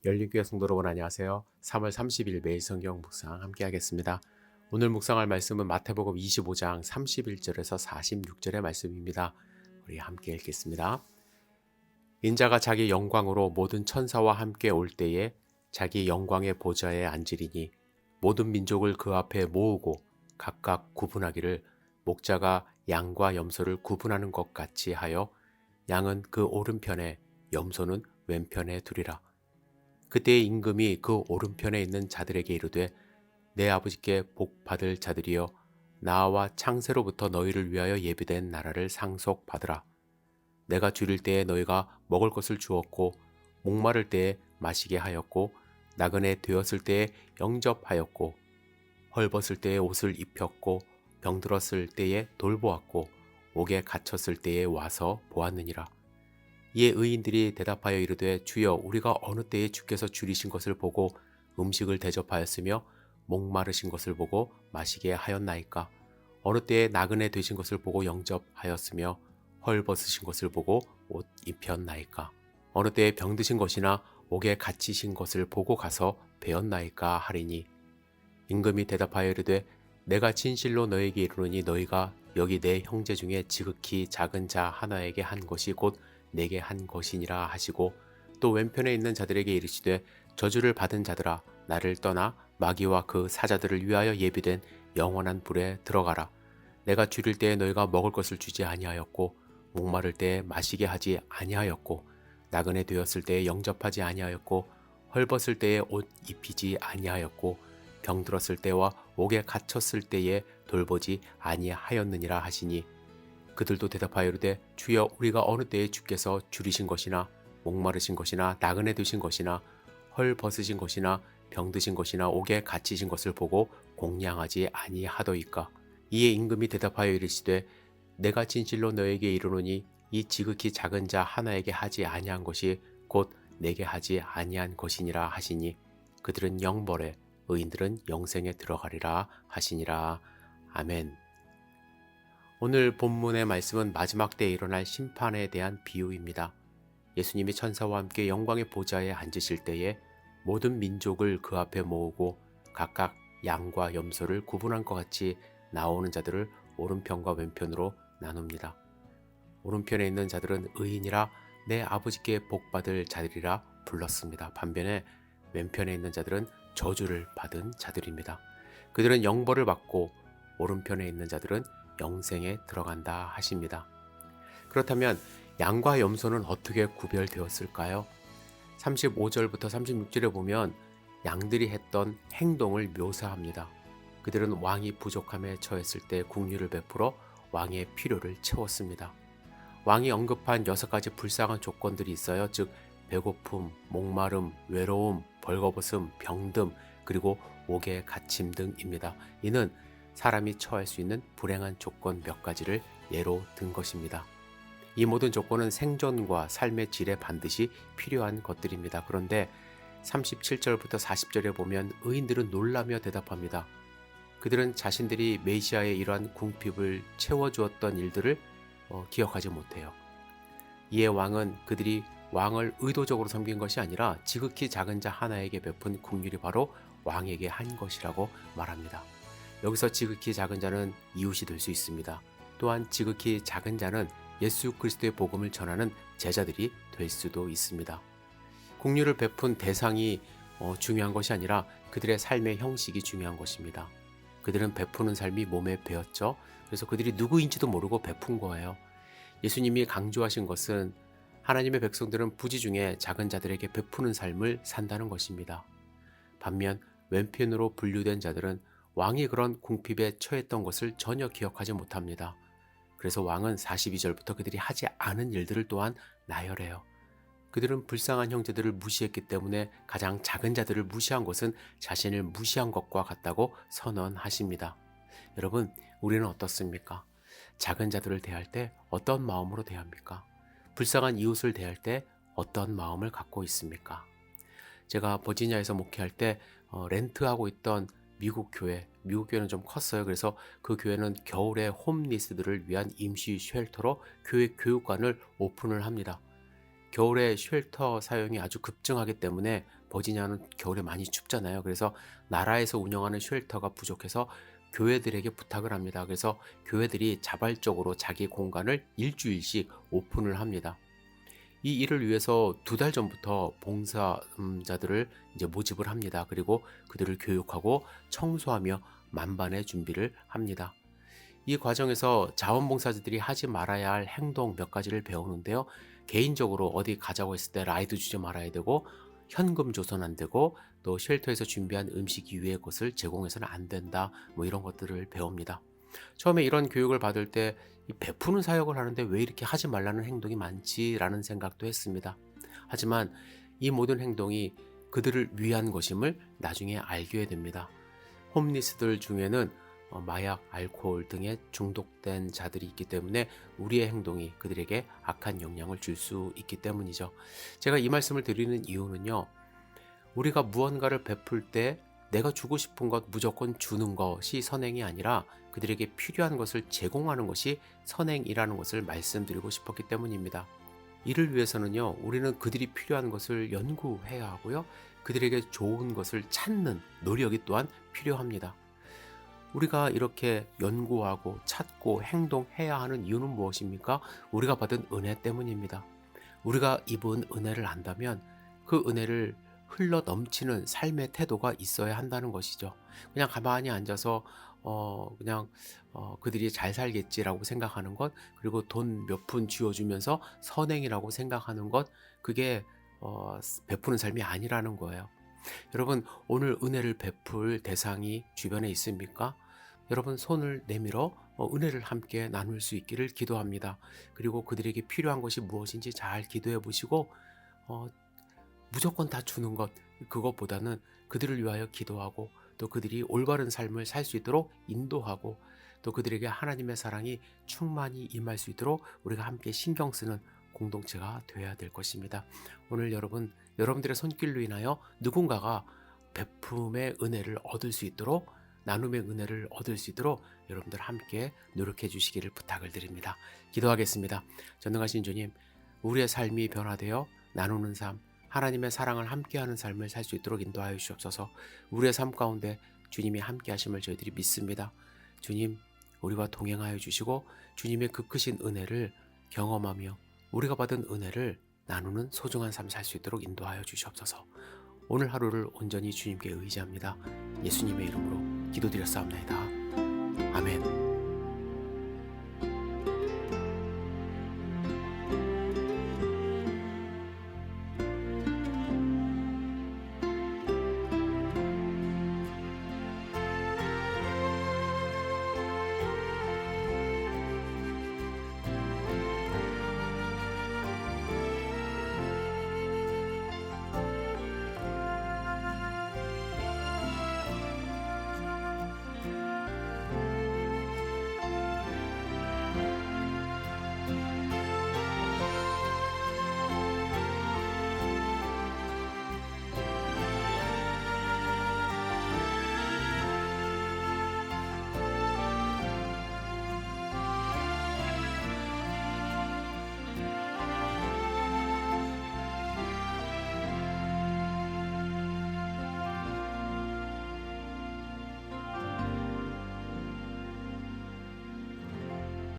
열린교회 성도 여러분 안녕하세요. 3월 30일 매일 성경 묵상 함께 하겠습니다. 오늘 묵상할 말씀은 마태복음 25장 31절에서 46절의 말씀입니다. 우리 함께 읽겠습니다. 인자가 자기 영광으로 모든 천사와 함께 올 때에 자기 영광의 보좌에 앉으리니 모든 민족을 그 앞에 모으고 각각 구분하기를 목자가 양과 염소를 구분하는 것 같이 하여 양은 그 오른편에 염소는 왼편에 두리라. 그때의 임금이 그 오른편에 있는 자들에게 이르되 내 아버지께 복 받을 자들이여 나와 창세로부터 너희를 위하여 예비된 나라를 상속받으라. 내가 줄일 때에 너희가 먹을 것을 주었고 목마를 때에 마시게 하였고 나그네 되었을 때에 영접하였고 헐벗을 때에 옷을 입혔고 병들었을 때에 돌보았고 옥에 갇혔을 때에 와서 보았느니라. 이에 의인들이 대답하여 이르되 주여 우리가 어느 때에 주께서 줄이신 것을 보고 음식을 대접하였으며 목마르신 것을 보고 마시게 하였나이까. 어느 때에 나그네 되신 것을 보고 영접하였으며 헐벗으신 것을 보고 옷 입혔나이까. 어느 때에 병드신 것이나 옥에 갇히신 것을 보고 가서 배웠나이까 하리니. 임금이 대답하여 이르되 내가 진실로 너에게 이르노니 너희가 여기 내 형제 중에 지극히 작은 자 하나에게 한 것이 곧 내게 한 것이니라 하시고 또 왼편에 있는 자들에게 이르시되 저주를 받은 자들아 나를 떠나 마귀와 그 사자들을 위하여 예비된 영원한 불에 들어가라. 내가 줄일 때에 너희가 먹을 것을 주지 아니하였고 목마를 때에 마시게 하지 아니하였고 나그네 되었을 때에 영접하지 아니하였고 헐벗을 때에 옷 입히지 아니하였고 병들었을 때와 옥에 갇혔을 때에 돌보지 아니하였느니라 하시니 그들도 대답하여 이르되 주여 우리가 어느 때에 주께서 줄이신 것이나 목마르신 것이나 나그네 되신 것이나 헐벗으신 것이나 병드신 것이나 옥에 갇히신 것을 보고 공양하지 아니하더이까. 이에 임금이 대답하여 이르시되 내가 진실로 너에게 이르노니 이 지극히 작은 자 하나에게 하지 아니한 것이 곧 내게 하지 아니한 것이니라 하시니 그들은 영벌에 의인들은 영생에 들어가리라 하시니라. 아멘. 오늘 본문의 말씀은 마지막 때에 일어날 심판에 대한 비유입니다. 예수님이 천사와 함께 영광의 보좌에 앉으실 때에 모든 민족을 그 앞에 모으고 각각 양과 염소를 구분한 것 같이 나오는 자들을 오른편과 왼편으로 나눕니다. 오른편에 있는 자들은 의인이라 내 아버지께 복받을 자들이라 불렀습니다. 반면에 왼편에 있는 자들은 저주를 받은 자들입니다. 그들은 영벌을 받고 오른편에 있는 자들은 영생에 들어간다 하십니다. 그렇다면 양과 염소는 어떻게 구별되었을까요? 35절부터 36절에 보면 양들이 했던 행동을 묘사합니다. 그들은 왕이 부족함에 처했을 때 국류를 베풀어 왕의 필요를 채웠습니다. 왕이 언급한 6가지 불쌍한 조건들이 있어요. 즉 배고픔, 목마름, 외로움, 벌거벗음, 병듦, 그리고 옥에 갇힘 등입니다. 이는 사람이 처할 수 있는 불행한 조건 몇 가지를 예로 든 것입니다. 이 모든 조건은 생존과 삶의 질에 반드시 필요한 것들입니다. 그런데 37절부터 40절에 보면 의인들은 놀라며 대답합니다. 그들은 자신들이 메시아의 이러한 궁핍을 채워주었던 일들을 기억하지 못해요. 이에 왕은 그들이 왕을 의도적으로 섬긴 것이 아니라 지극히 작은 자 하나에게 베푼 긍휼이 바로 왕에게 한 것이라고 말합니다. 여기서 지극히 작은 자는 이웃이 될 수 있습니다. 또한 지극히 작은 자는 예수 그리스도의 복음을 전하는 제자들이 될 수도 있습니다. 긍휼을 베푼 대상이 중요한 것이 아니라 그들의 삶의 형식이 중요한 것입니다. 그들은 베푸는 삶이 몸에 배었죠. 그래서 그들이 누구인지도 모르고 베푼 거예요. 예수님이 강조하신 것은 하나님의 백성들은 부지 중에 작은 자들에게 베푸는 삶을 산다는 것입니다. 반면 왼편으로 분류된 자들은 왕이 그런 궁핍에 처했던 것을 전혀 기억하지 못합니다. 그래서 왕은 42절부터 그들이 하지 않은 일들을 또한 나열해요. 그들은 불쌍한 형제들을 무시했기 때문에 가장 작은 자들을 무시한 것은 자신을 무시한 것과 같다고 선언하십니다. 여러분, 우리는 어떻습니까? 작은 자들을 대할 때 어떤 마음으로 대합니까? 불쌍한 이웃을 대할 때 어떤 마음을 갖고 있습니까? 제가 버지니아에서 목회할 때 렌트하고 있던 미국 교회는 좀 컸어요. 그래서 그 교회는 겨울에 홈리스들을 위한 임시 쉘터로 교회 교육관을 오픈을 합니다. 겨울에 쉘터 사용이 아주 급증하기 때문에 버지니아는 겨울에 많이 춥잖아요. 그래서 나라에서 운영하는 쉘터가 부족해서 교회들에게 부탁을 합니다. 그래서 교회들이 자발적으로 자기 공간을 일주일씩 오픈을 합니다. 이 일을 위해서 2달 전부터 봉사자들을 이제 모집을 합니다. 그리고 그들을 교육하고 청소하며 만반의 준비를 합니다. 이 과정에서 자원봉사자들이 하지 말아야 할 행동 몇 가지를 배우는데요. 개인적으로 어디 가자고 했을 때 라이드 주지 말아야 되고, 현금 줘서는 안 되고, 또 쉘터에서 준비한 음식 이외의 것을 제공해서는 안 된다. 뭐 이런 것들을 배웁니다. 처음에 이런 교육을 받을 때 이 베푸는 사역을 하는데 왜 이렇게 하지 말라는 행동이 많지라는 생각도 했습니다. 하지만 이 모든 행동이 그들을 위한 것임을 나중에 알게 됩니다. 홈리스들 중에는 마약, 알코올 등에 중독된 자들이 있기 때문에 우리의 행동이 그들에게 악한 영향을 줄 수 있기 때문이죠. 제가 이 말씀을 드리는 이유는요. 우리가 무언가를 베풀 때 내가 주고 싶은 것 무조건 주는 것이 선행이 아니라 그들에게 필요한 것을 제공하는 것이 선행이라는 것을 말씀드리고 싶었기 때문입니다. 이를 위해서는요, 우리는 그들이 필요한 것을 연구해야 하고요, 그들에게 좋은 것을 찾는 노력이 또한 필요합니다. 우리가 이렇게 연구하고 찾고 행동해야 하는 이유는 무엇입니까? 우리가 받은 은혜 때문입니다. 우리가 입은 은혜를 안다면 그 은혜를 흘러 넘치는 삶의 태도가 있어야 한다는 것이죠. 그냥 가만히 앉아서 그들이 잘 살겠지라고 생각하는 것, 그리고 돈 몇 푼 쥐어주면서 선행이라고 생각하는 것, 그게 베푸는 삶이 아니라는 거예요. 여러분, 오늘 은혜를 베풀 대상이 주변에 있습니까? 여러분, 손을 내밀어 은혜를 함께 나눌 수 있기를 기도합니다. 그리고 그들에게 필요한 것이 무엇인지 잘 기도해 보시고, 무조건 다 주는 것, 그것보다는 그들을 위하여 기도하고, 또 그들이 올바른 삶을 살 수 있도록 인도하고, 또 그들에게 하나님의 사랑이 충만히 임할 수 있도록 우리가 함께 신경 쓰는 공동체가 되어야 될 것입니다. 오늘 여러분들의 손길로 인하여 누군가가 베품의 은혜를 얻을 수 있도록, 나눔의 은혜를 얻을 수 있도록 여러분들 함께 노력해 주시기를 부탁을 드립니다. 기도하겠습니다. 전능하신 주님, 우리의 삶이 변화되어 나누는 삶, 하나님의 사랑을 함께하는 삶을 살 수 있도록 인도하여 주옵소서. 우리의 삶 가운데 주님이 함께 하심을 저희들이 믿습니다. 주님, 우리와 동행하여 주시고 주님의 그 크신 은혜를 경험하며 우리가 받은 은혜를 나누는 소중한 삶 살 수 있도록 인도하여 주시옵소서. 오늘 하루를 온전히 주님께 의지합니다. 예수님의 이름으로 기도드렸사옵나이다. 아멘.